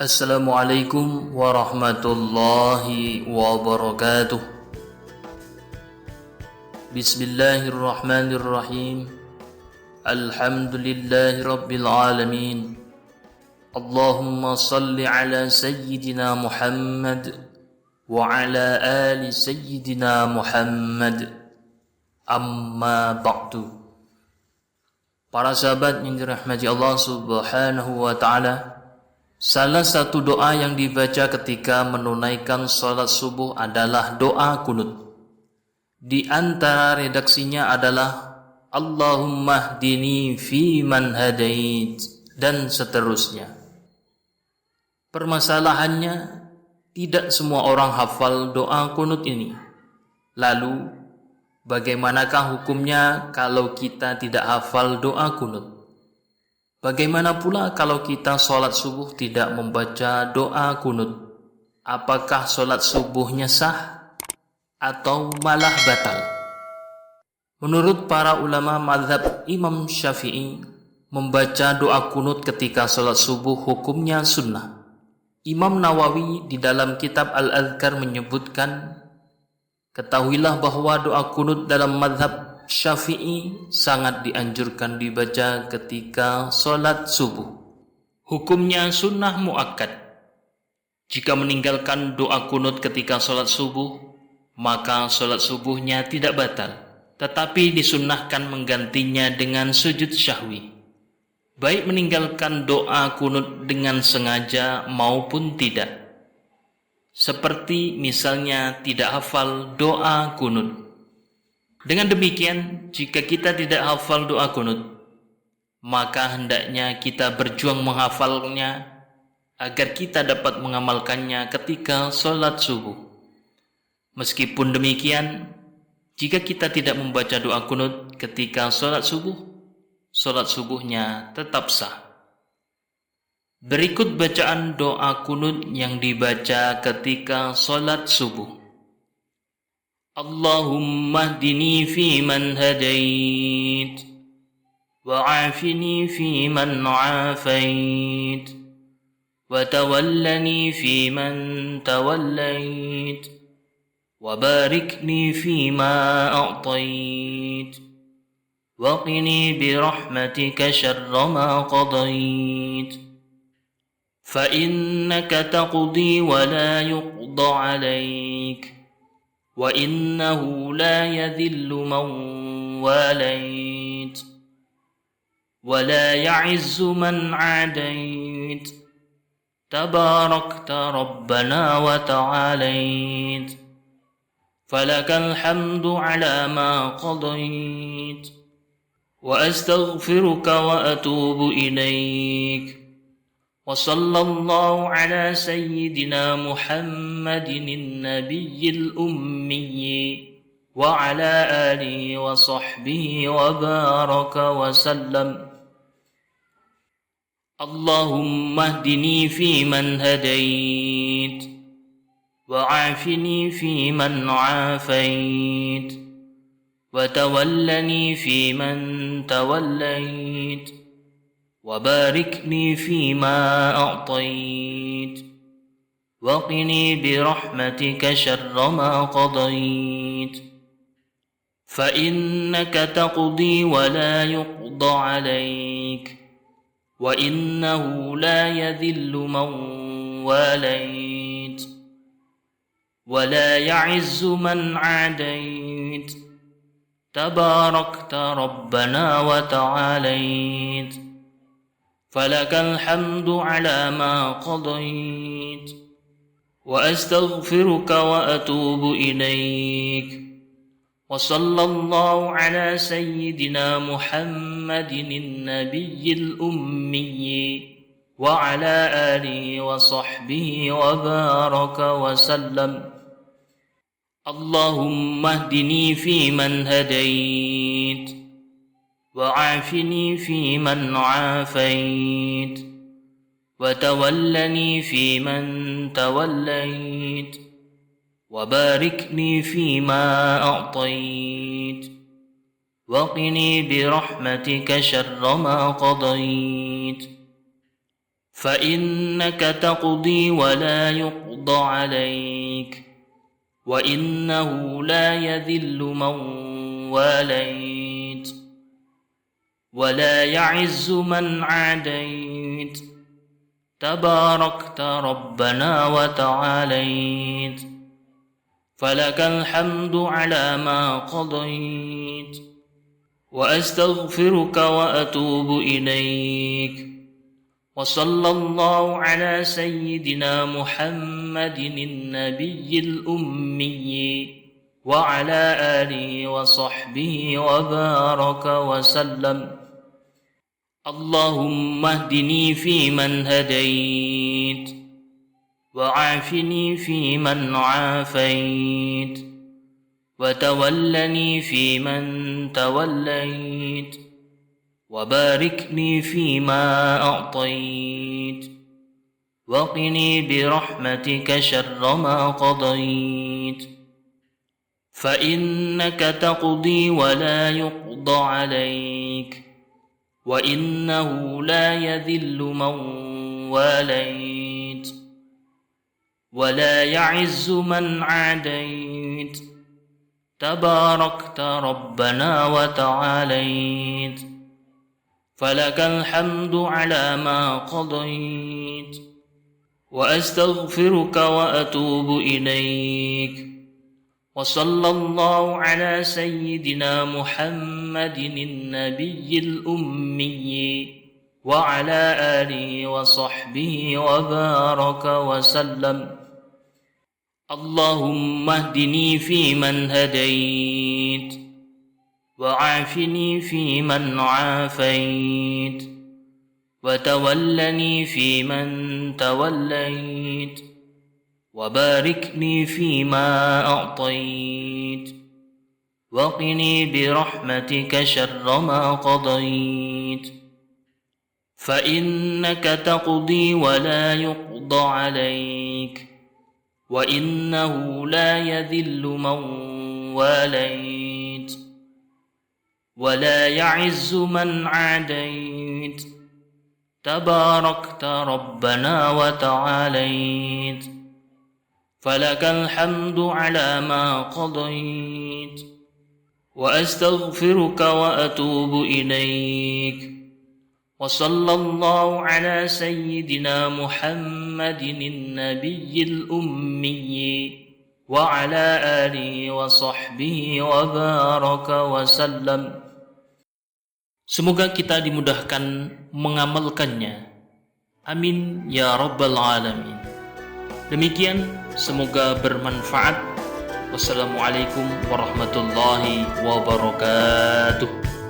Assalamualaikum warahmatullahi wabarakatuh. Bismillahirrahmanirrahim. Alhamdulillahi rabbil alamin. Allahumma salli ala sayyidina Muhammad wa ala ali sayyidina Muhammad. Amma ba'du. Para sahabat yang dirahmati Allah Subhanahu wa taala, salah satu doa yang dibaca ketika menunaikan salat subuh adalah doa kunut. Di antara redaksinya adalah Allahumma hdini fi man hadait dan seterusnya. Permasalahannya, tidak semua orang hafal doa kunut ini. Lalu, bagaimanakah hukumnya kalau kita tidak hafal doa kunut? Bagaimana pula kalau kita sholat subuh tidak membaca doa kunut? Apakah sholat subuhnya sah atau malah batal? Menurut para ulama mazhab Imam Syafi'i, membaca doa kunut ketika sholat subuh hukumnya sunnah. Imam Nawawi di dalam kitab Al-Adhkar menyebutkan, ketahuilah bahwa doa kunut dalam mazhab Syafi'i sangat dianjurkan dibaca ketika sholat subuh. Hukumnya sunnah muakkad. Jika meninggalkan doa kunut ketika sholat subuh, maka sholat subuhnya tidak batal, tetapi disunnahkan menggantinya dengan sujud syahwi, baik meninggalkan doa kunut dengan sengaja maupun tidak. Seperti misalnya tidak hafal doa kunut. Dengan demikian, jika kita tidak hafal doa kunut, maka hendaknya kita berjuang menghafalnya agar kita dapat mengamalkannya ketika sholat subuh. Meskipun demikian, jika kita tidak membaca doa kunut ketika sholat subuhnya tetap sah. Berikut bacaan doa kunut yang dibaca ketika sholat subuh. Allahumma hdini fi man hadait wa afini fi man afait wa tawallani fi man tawallait wa barikni fi ma a'tait wa qini bi rahmatika syarra ma qadait fa innaka taqdi wa la yuqda alaik وَإِنَّهُ لَا يَذِلُّ مَنْ وَالَيْتَ وَلَا يَعِزُّ مَنْ عَادَيْتَ تَبَارَكْتَ رَبَّنَا وَتَعَالَيْتَ فَلَكَ الْحَمْدُ عَلَى مَا قَضَيْتَ وَأَسْتَغْفِرُكَ وَأَتُوبُ إِلَيْكَ وصلى الله على سيدنا محمد النبي الأمي وعلى آله وصحبه وبارك وسلم. اللهم اهدني فيمن هديت وعافني فيمن عافيت وتولني فيمن توليت وباركني فيما أعطيت وقني برحمتك شر ما قضيت فإنك تقضي ولا يقضى عليك وإنه لا يذل من واليت ولا يعز من عاديت تباركت ربنا وتعاليت فلك الحمد على ما قضيت وأستغفرك وأتوب إليك وصلى الله على سيدنا محمد النبي الأمي وعلى آله وصحبه وبارك وسلم. اللهم اهدني فيمن هديت وعافني فيمن عافيت وتولني فيمن توليت وباركني فيما أعطيت وقني برحمتك شر ما قضيت فإنك تقضي ولا يقضى عليك وإنه لا يذل من واليت ولا يعز من عاديت تباركت ربنا وتعاليت فلك الحمد على ما قضيت وأستغفرك وأتوب إليك وصلى الله على سيدنا محمد النبي الأمي وعلى آله وصحبه وبارك وسلم. اللهم اهدني فيمن هديت وعافني فيمن عافيت وتولني فيمن توليت وبارك لي فيما أعطيت وقني برحمتك شر ما قضيت فإنك تقضي ولا يقضى عليك وإنه لا يذل من واليت ولا يعز من عاديت تباركت ربنا وتعاليت فلك الحمد على ما قضيت وأستغفرك وأتوب إليك وصلى الله على سيدنا محمد النبي الأمي وعلى آله وصحبه وبارك وسلم. اللهم اهدني فيمن هديت وعافني فيمن عافيت وتولني فيمن توليت وبارك لي فيما أعطيت وقني برحمتك شر ما قضيت فإنك تقضي ولا يقضى عليك وإنه لا يذل من واليت ولا يعز من عاديت تباركت ربنا وتعاليت فلك الحمد على ما قضيت وأستغفرك وأتوب إليك وصلى الله على سيدنا محمد النبي الأمي وعلى آله وصحبه وبارك وسلم. Semoga kita dimudahkan mengamalkannya. Amin ya rabbal alamin. Demikian, semoga bermanfaat. Wassalamualaikum warahmatullahi wabarakatuh.